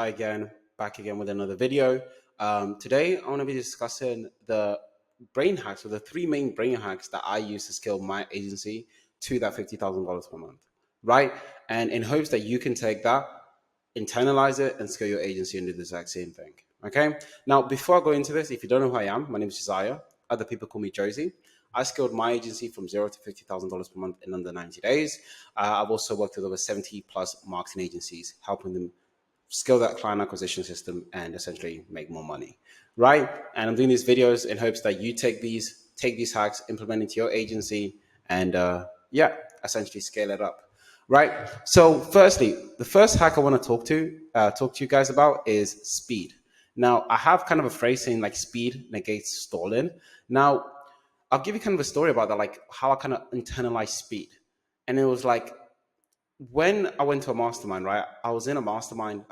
Hi again, back again with another video. Today, I want to be discussing the brain hacks, or the three main brain hacks that I use to scale my agency to that $50,000 per month, right? And in hopes that you can take that, internalize it, and scale your agency and do the exact same thing. Okay. Now, before I go into this, if you don't know who I am, my name is Josiah. Other people call me Jozy. I scaled my agency from zero to $50,000 per month in under 90 days. I've also worked with over 70 plus marketing agencies, helping them scale that client acquisition system and essentially make more money, right? And I'm doing these videos in hopes that you take these hacks, implement into your agency, and essentially scale it up, right? So, firstly, the first hack I want to talk to you guys about is speed. Now, I have kind of a phrase saying like speed negates stalling. Now, I'll give you kind of a story about that, like how I kind of internalized speed, and it was like when I went to a mastermind, right? I was in a mastermind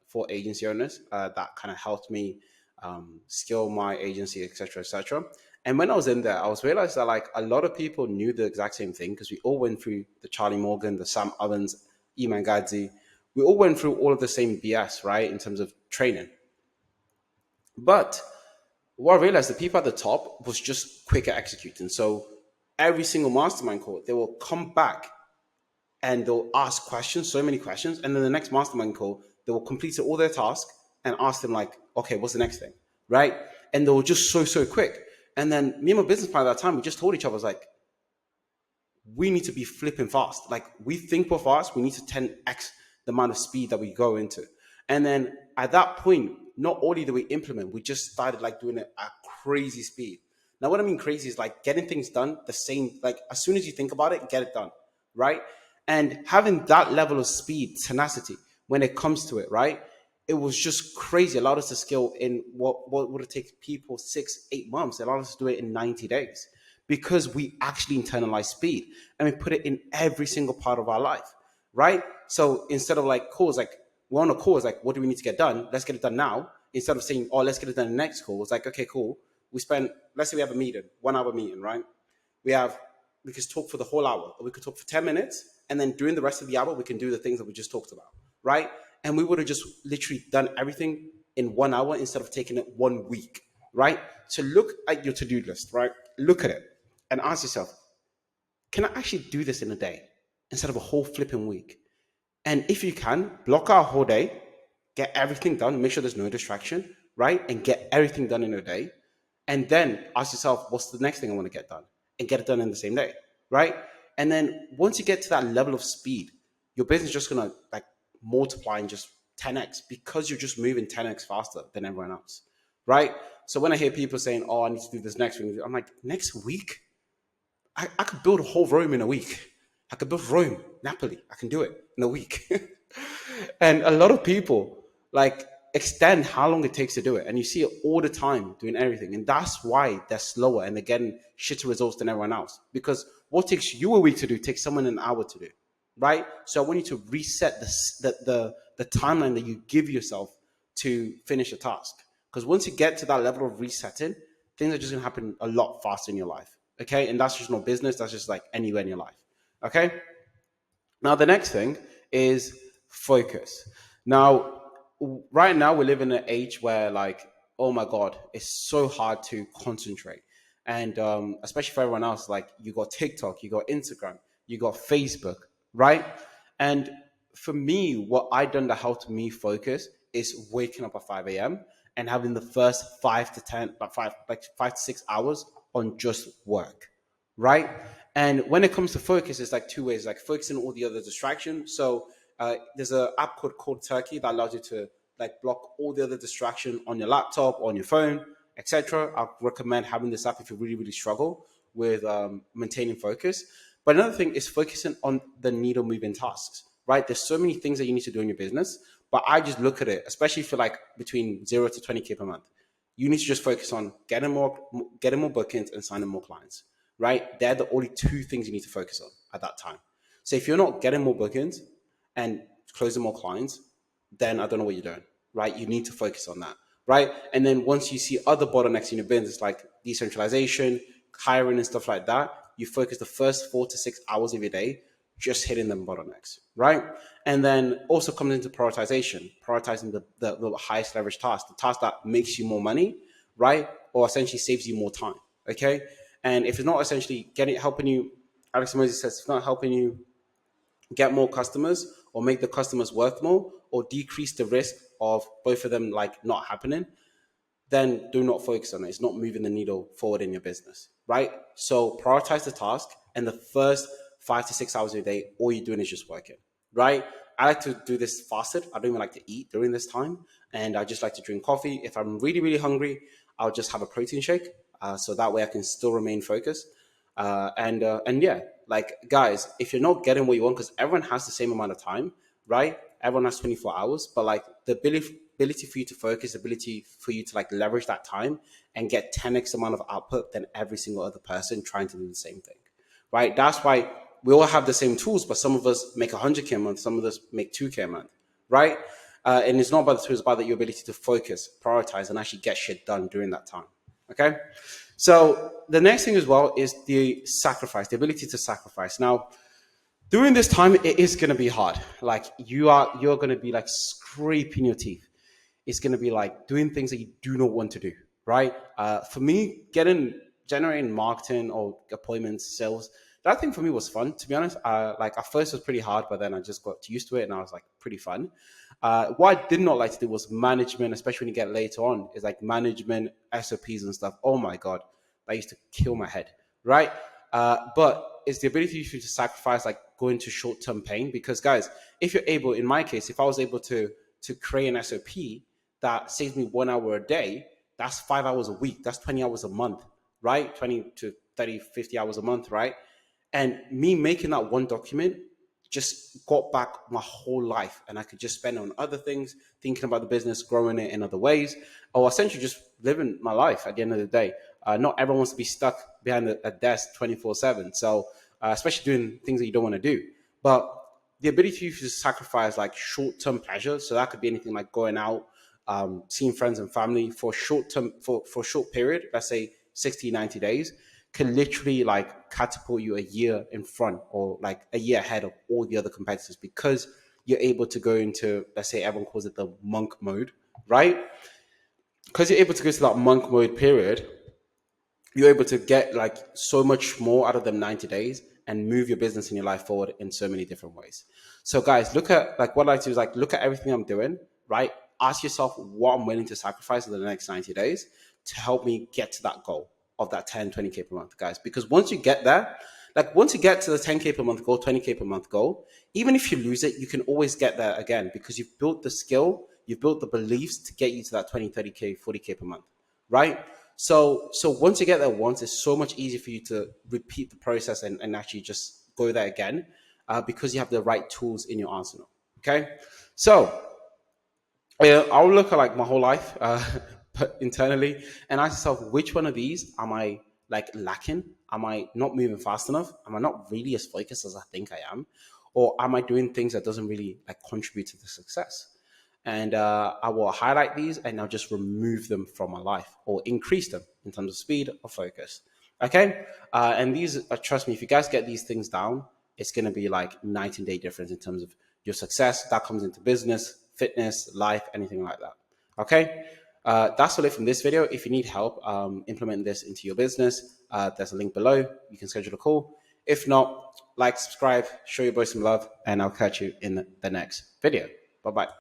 for agency owners that kind of helped me scale my agency, etc., etc. And when I was in there, I was realized that like a lot of people knew the exact same thing because we all went through the Charlie Morgan, the Sam Ovens, Iman Gadzi. We all went through all of the same BS, right, in terms of training. But what I realized, the people at the top was just quicker executing. So every single mastermind call, they will come back and they'll ask questions, so many questions. And then the next mastermind call, they will complete all their tasks and ask them like, okay, what's the next thing? Right. And they were just so quick. And then me and my business partner at that time, we just told each other, was like, we need to be flipping fast. Like we think we're fast, we need to 10x the amount of speed that we go into. And then at that point, not only do we implement, we just started like doing it at crazy speed. Now, what I mean crazy is like getting things done the same, like as soon as you think about it, get it done, right? And having that level of speed, tenacity, when it comes to it, right? It was just crazy. It allowed us to scale in what would it take people 6-8 months. It allowed us to do it in 90 days because we actually internalize speed and we put it in every single part of our life, right? So instead of like calls, like we're on a call, it's like, what do we need to get done? Let's get it done now. Instead of saying, oh, let's get it done in the next call, it's like, okay, cool. We spend, let's say we have a meeting, 1 hour meeting, right? We could talk for the whole hour, or we could talk for 10 minutes, and then during the rest of the hour, we can do the things that we just talked about, right? And we would have just literally done everything in 1 hour instead of taking it 1 week, right? So look at your to-do list, right? Look at it and ask yourself, can I actually do this in a day instead of a whole flipping week? And if you can, block out a whole day, get everything done, make sure there's no distraction, right? And get everything done in a day. And then ask yourself, what's the next thing I want to get done? And get it done in the same day, right? And then once you get to that level of speed, your business is just going to like multiply and just 10x because you're just moving 10x faster than everyone else, right? So when I hear people saying, oh, I need to do this next week, I'm like, next week? I could build a whole Rome in a week. I could build Rome, Napoli. I can do it in a week. And a lot of people like extend how long it takes to do it. And you see it all the time doing everything. And that's why they're slower and they're getting shitter results than everyone else. Because what takes you a week to do takes someone an hour to do. Right? So I want you to reset the timeline that you give yourself to finish a task. Because once you get to that level of resetting, things are just going to happen a lot faster in your life. Okay. And that's just not business. That's just like anywhere in your life. Okay. Now, the next thing is focus. Now, right now, we live in an age where, like, oh my God, it's so hard to concentrate. And especially for everyone else, like, you got TikTok, you got Instagram, you got Facebook, right? And for me, what I done that helped me focus is waking up at 5 a.m. and having the first 5 to 6 hours on just work, right? And when it comes to focus, it's like two ways, like focusing on all the other distractions. So there's an app called Cold Turkey that allows you to like block all the other distraction on your laptop, on your phone, etc. I recommend having this app if you really struggle with maintaining focus. But another thing is focusing on the needle moving tasks, right? There's so many things that you need to do in your business, but I just look at it, especially for like between 0 to 20K per month. You need to just focus on getting more bookings and signing more clients, right? They're the only two things you need to focus on at that time. So if you're not getting more bookings and closing more clients, then I don't know what you're doing, right? You need to focus on that, right? And then once you see other bottlenecks in your business, like decentralization, hiring and stuff like that, you focus the first 4 to 6 hours of your day just hitting them bottlenecks, right? And then also comes into prioritization, prioritizing the highest leverage task, the task that makes you more money, right? Or essentially saves you more time. Okay. And if it's not essentially helping you, Alex Moses says, it's not helping you get more customers or make the customers worth more or decrease the risk of both of them like not happening, then do not focus on it. It's not moving the needle forward in your business, right? So prioritize the task, and the first 5 to 6 hours of your day, all you're doing is just working, right? I like to do this fasted. I don't even like to eat during this time, and I just like to drink coffee. If I'm really, really hungry, I'll just have a protein shake, so that way I can still remain focused. And yeah, like guys, if you're not getting what you want, because everyone has the same amount of time, right? Everyone has 24 hours, but like the ability for you to focus, ability for you to like leverage that time and get 10x amount of output than every single other person trying to do the same thing, right? That's why we all have the same tools, but some of us make 100K a month, some of us make 2K a month, right? And it's not about the tools, it's about your ability to focus, prioritize, and actually get shit done during that time. Okay. So the next thing as well is the sacrifice, the ability to sacrifice. Now, during this time, it is going to be hard. Like you're going to be like scraping your teeth. It's going to be like doing things that you do not want to do, right? For me, generating marketing or appointments, sales, that thing for me was fun, to be honest. Like at first it was pretty hard, but then I just got used to it and I was like pretty fun. What I did not like to do was management, especially when you get later on, is like management, SOPs and stuff. Oh my God, that used to kill my head, right? But it's the ability for you to sacrifice, like going to short-term pain. Because guys, if you're able, in my case, if I was able to create an SOP that saves me 1 hour a day, that's 5 hours a week. That's 20 hours a month, right? 20 to 30, 50 hours a month, right? And me making that one document just got back my whole life, and I could just spend on other things, thinking about the business, growing it in other ways, or essentially just living my life at the end of the day. Not everyone wants to be stuck behind a desk 24/7. So, especially doing things that you don't want to do. But the ability to sacrifice like short-term pleasure, so that could be anything like going out, seeing friends and family for short term, for a short period, let's say 60, 90 days, can literally like catapult you a year in front or like a year ahead of all the other competitors, because you're able to go into, let's say everyone calls it the monk mode, right? Because you're able to go to that monk mode period, you're able to get like so much more out of them 90 days and move your business and your life forward in so many different ways. So guys, look at like what I like to do is like look at everything I'm doing, right? Ask yourself what I'm willing to sacrifice in the next 90 days to help me get to that goal of that 10, 20K per month, guys. Because once you get there, like once you get to the 10K per month goal, 20K per month goal, even if you lose it, you can always get there again, because you've built the skill, you've built the beliefs to get you to that 20, 30K, 40K per month, right? So once you get there once, it's so much easier for you to repeat the process and actually just go there again, because you have the right tools in your arsenal. Okay, so I'll look at like my whole life, but internally, and ask yourself, which one of these am I like lacking? Am I not moving fast enough? Am I not really as focused as I think I am? Or am I doing things that doesn't really like contribute to the success? And I will highlight these and I'll just remove them from my life or increase them in terms of speed or focus. Okay. And these, trust me, if you guys get these things down, it's going to be like night and day difference in terms of your success that comes into business, fitness, life, anything like that. Okay. That's all it from this video. If you need help implementing this into your business, there's a link below. You can schedule a call. If not, like, subscribe, show your boy some love, and I'll catch you in the next video. Bye bye.